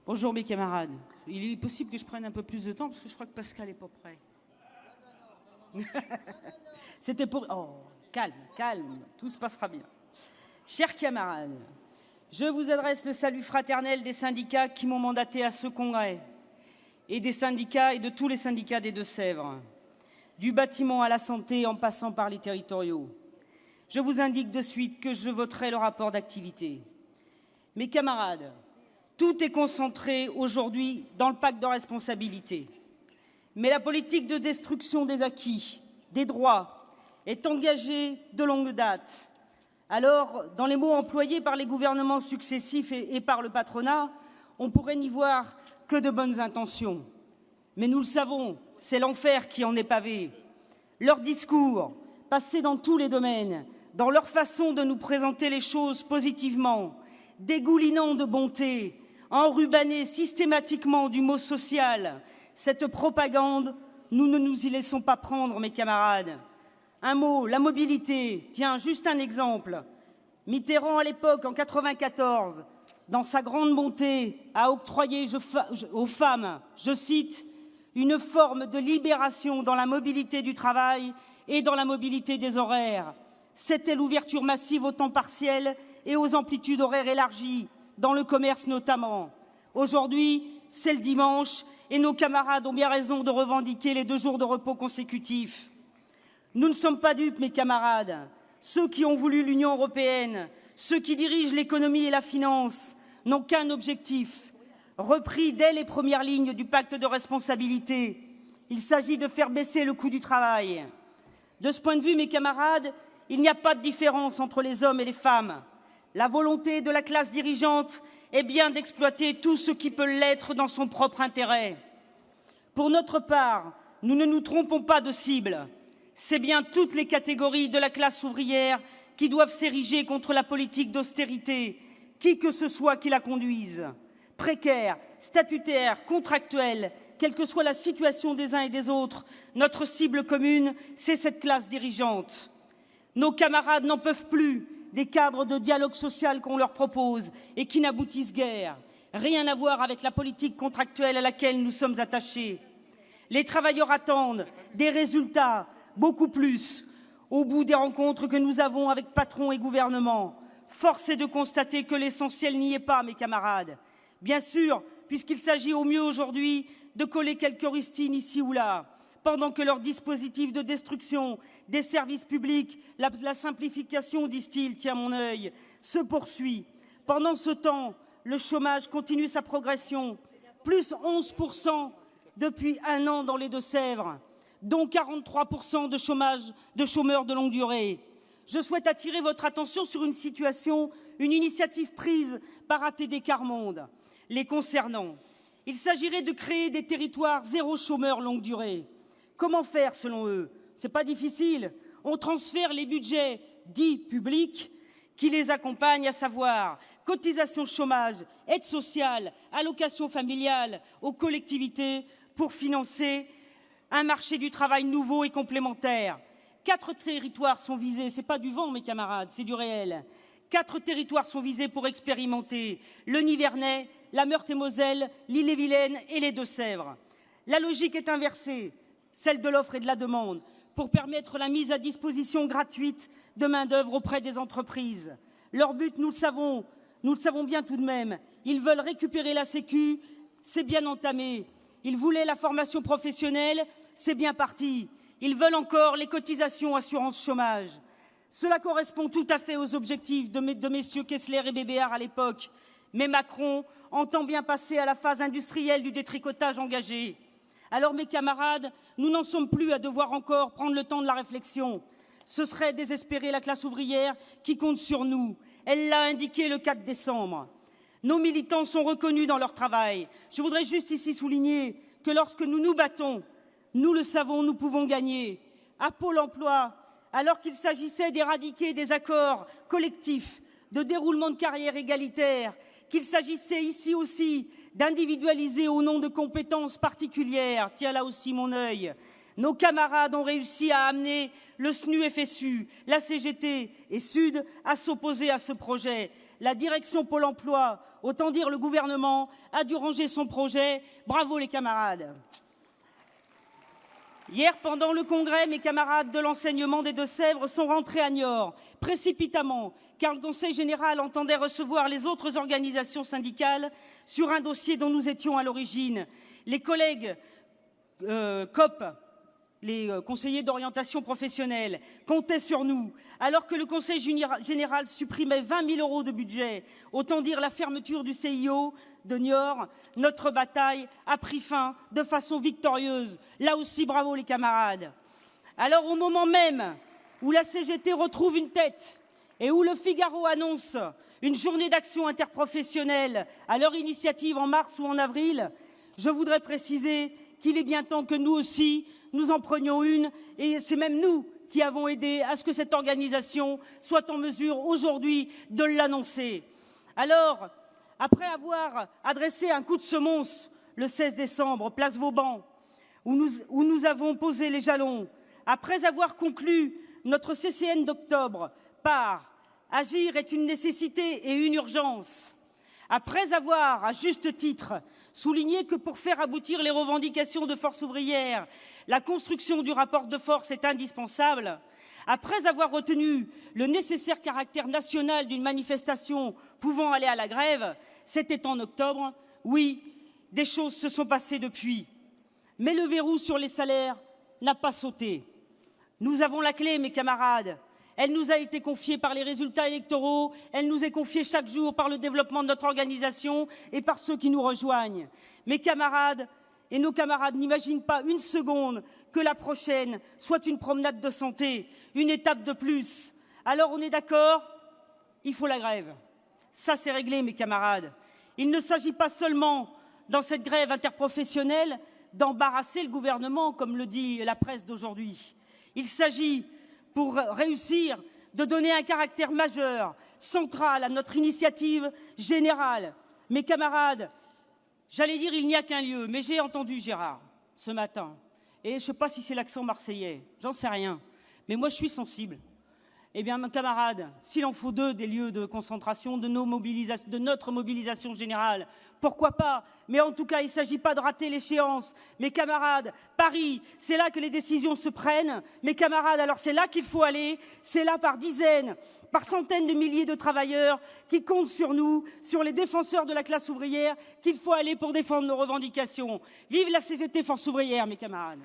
Bonjour mes camarades. Il est possible que je prenne un peu plus de temps parce que je crois que Pascal n'est pas prêt. C'était pour... Oh, calme, calme, tout se passera bien. Chers camarades, je vous adresse le salut fraternel des syndicats qui m'ont mandaté à ce congrès, et des syndicats et de tous les syndicats des Deux-Sèvres, du bâtiment à la santé en passant par les territoriaux. Je vous indique de suite que je voterai le rapport d'activité. Mes camarades, tout est concentré aujourd'hui dans le pacte de responsabilité. Mais la politique de destruction des acquis, des droits, est engagée de longue date. Alors, dans les mots employés par les gouvernements successifs et par le patronat, on pourrait n'y voir que de bonnes intentions. Mais nous le savons, c'est l'enfer qui en est pavé. Leurs discours, passés dans tous les domaines, dans leur façon de nous présenter les choses positivement, dégoulinant de bonté, enrubannés systématiquement du mot social, cette propagande, nous ne nous y laissons pas prendre, mes camarades. Un mot, la mobilité. Tiens, juste un exemple. Mitterrand, à l'époque, en 1994, dans sa grande bonté, a octroyé aux femmes, je cite, une forme de libération dans la mobilité du travail et dans la mobilité des horaires. C'était l'ouverture massive au temps partiel et aux amplitudes horaires élargies, dans le commerce notamment. Aujourd'hui, c'est le dimanche et nos camarades ont bien raison de revendiquer les 2 jours de repos consécutifs. Nous ne sommes pas dupes, mes camarades. Ceux qui ont voulu l'Union européenne, ceux qui dirigent l'économie et la finance, n'ont qu'un objectif, repris dès les premières lignes du pacte de responsabilité. Il s'agit de faire baisser le coût du travail. De ce point de vue, mes camarades, il n'y a pas de différence entre les hommes et les femmes. La volonté de la classe dirigeante est bien d'exploiter tout ce qui peut l'être dans son propre intérêt. Pour notre part, nous ne nous trompons pas de cible. C'est bien toutes les catégories de la classe ouvrière qui doivent s'ériger contre la politique d'austérité, qui que ce soit qui la conduise. Précaires, statutaires, contractuels, quelle que soit la situation des uns et des autres, notre cible commune, c'est cette classe dirigeante. Nos camarades n'en peuvent plus des cadres de dialogue social qu'on leur propose et qui n'aboutissent guère. Rien à voir avec la politique contractuelle à laquelle nous sommes attachés. Les travailleurs attendent des résultats, beaucoup plus, au bout des rencontres que nous avons avec patrons et gouvernements. Force est de constater que l'essentiel n'y est pas, mes camarades. Bien sûr, puisqu'il s'agit au mieux aujourd'hui de coller quelques rustines ici ou là, pendant que leur dispositif de destruction des services publics, la simplification, disent-ils, tient mon œil, se poursuit. Pendant ce temps, le chômage continue sa progression, plus 11% depuis 1 an dans les Deux-Sèvres, dont 43% de chômeurs de longue durée. Je souhaite attirer votre attention sur une situation, une initiative prise par ATD Quart Monde, les concernant. Il s'agirait de créer des territoires zéro chômeur longue durée. Comment faire selon eux? Ce n'est pas difficile. On transfère les budgets dits publics qui les accompagnent, à savoir cotisation chômage, aide sociale, allocation familiale aux collectivités pour financer un marché du travail nouveau et complémentaire. 4 territoires sont visés. Ce n'est pas du vent, mes camarades, c'est du réel. 4 territoires sont visés pour expérimenter le Nivernais, la Meurthe-et-Moselle, l'Ille-et-Vilaine et les Deux-Sèvres. La logique est inversée, celle de l'offre et de la demande, pour permettre la mise à disposition gratuite de main-d'œuvre auprès des entreprises. Leur but, nous le savons bien tout de même. Ils veulent récupérer la Sécu, c'est bien entamé. Ils voulaient la formation professionnelle, c'est bien parti. Ils veulent encore les cotisations assurance chômage. Cela correspond tout à fait aux objectifs de messieurs Kessler et Bébéar à l'époque. Mais Macron entend bien passer à la phase industrielle du détricotage engagé. Alors, mes camarades, nous n'en sommes plus à devoir encore prendre le temps de la réflexion. Ce serait désespérer la classe ouvrière qui compte sur nous. Elle l'a indiqué le 4 décembre. Nos militants sont reconnus dans leur travail. Je voudrais juste ici souligner que lorsque nous nous battons, nous le savons, nous pouvons gagner. À Pôle emploi, alors qu'il s'agissait d'éradiquer des accords collectifs, de déroulement de carrière égalitaire, qu'il s'agissait ici aussi d'individualiser au nom de compétences particulières, tiens là aussi mon œil, nos camarades ont réussi à amener le SNU-FSU, la CGT et Sud à s'opposer à ce projet. la direction Pôle emploi, autant dire le gouvernement, a dû ranger son projet. Bravo les camarades. Hier, pendant le congrès, mes camarades de l'enseignement des Deux-Sèvres sont rentrés à Niort, précipitamment, car le Conseil général entendait recevoir les autres organisations syndicales sur un dossier dont nous étions à l'origine. Les collègues COP, les conseillers d'orientation professionnelle, comptaient sur nous, alors que le Conseil général supprimait 20 000 € de budget. Autant dire la fermeture du CIO de Niort. Notre bataille a pris fin de façon victorieuse. Là aussi, bravo les camarades. Alors, au moment même où la CGT retrouve une tête et où le Figaro annonce une journée d'action interprofessionnelle à leur initiative en mars ou en avril, je voudrais préciser qu'il est bien temps que nous aussi, nous en prenions une, et c'est même nous qui avons aidé à ce que cette organisation soit en mesure aujourd'hui de l'annoncer. Alors, après avoir adressé un coup de semonce le 16 décembre, place Vauban, où nous avons posé les jalons, après avoir conclu notre CCN d'octobre par « Agir est une nécessité et une urgence », après avoir, à juste titre, souligné que pour faire aboutir les revendications de force ouvrière, la construction du rapport de force est indispensable, après avoir retenu le nécessaire caractère national d'une manifestation pouvant aller à la grève, c'était en octobre, oui, des choses se sont passées depuis. Mais le verrou sur les salaires n'a pas sauté. Nous avons la clé, mes camarades. Elle nous a été confiée par les résultats électoraux, elle nous est confiée chaque jour par le développement de notre organisation et par ceux qui nous rejoignent. Mes camarades et nos camarades n'imaginent pas une seconde que la prochaine soit une promenade de santé, une étape de plus. Alors on est d'accord, il faut la grève. Ça c'est réglé, mes camarades. Il ne s'agit pas seulement, dans cette grève interprofessionnelle, d'embarrasser le gouvernement, comme le dit la presse d'aujourd'hui. Il s'agit, pour réussir, de donner un caractère majeur, central à notre initiative générale. Mes camarades, j'allais dire il n'y a qu'un lieu, mais j'ai entendu Gérard ce matin. Et je ne sais pas si c'est l'accent marseillais, j'en sais rien. Mais moi je suis sensible. Eh bien, mes camarades, s'il en faut deux des lieux de concentration de notre mobilisation générale, pourquoi pas? Mais en tout cas, il ne s'agit pas de rater l'échéance. Mes camarades, Paris, c'est là que les décisions se prennent. Mes camarades, alors c'est là qu'il faut aller. C'est là par dizaines, par centaines de milliers de travailleurs qui comptent sur nous, sur les défenseurs de la classe ouvrière, qu'il faut aller pour défendre nos revendications. Vive la CGT Force ouvrière, mes camarades.